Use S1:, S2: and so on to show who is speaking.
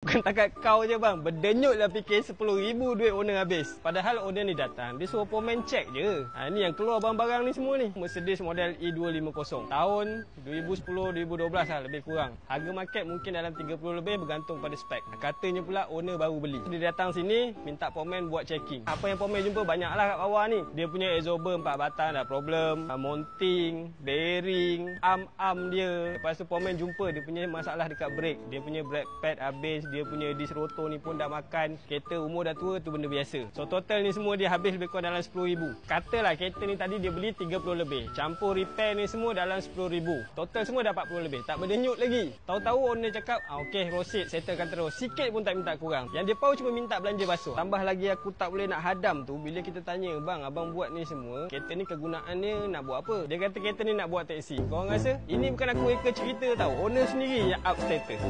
S1: Bukan takat kau je bang, berdenyut lah fikir 10,000 duit owner habis. Padahal owner ni datang, dia suruh pomen cek je. Ni yang keluar barang-barang ni semua ni. Mercedes model E250. Tahun 2010-2012 lah lebih kurang. Harga market mungkin dalam 30 lebih bergantung pada spek. Katanya pula owner baru beli. Dia datang sini, minta pomen buat checking. Apa yang pomen jumpa banyak lah kat bawah ni. Dia punya exhauster 4 batang dah problem. Mounting, bearing, arm dia. Lepas tu pomen jumpa dia punya masalah dekat brake. Dia punya brake pad habis. Dia punya disc rotor ni pun dah makan. Kereta umur dah tua tu benda biasa. So total ni semua dia habis lebih kurang dalam 10,000. Katalah kereta ni tadi dia beli 30 lebih. Campur repair ni semua dalam 10,000. Total semua dah 40 lebih. Tak berdenyut lagi. Tahu-tahu owner cakap, okey proceed, settlekan terus. Sikit pun tak minta kurang. Yang dia pau cuma minta belanja basuh. Tambah lagi aku tak boleh nak hadam tu bila kita tanya, bang abang buat ni semua, kereta ni kegunaannya nak buat apa? Dia kata kereta ni nak buat taksi. Korang rasa? Ini bukan aku reka cerita tau. Owner sendiri yang up status.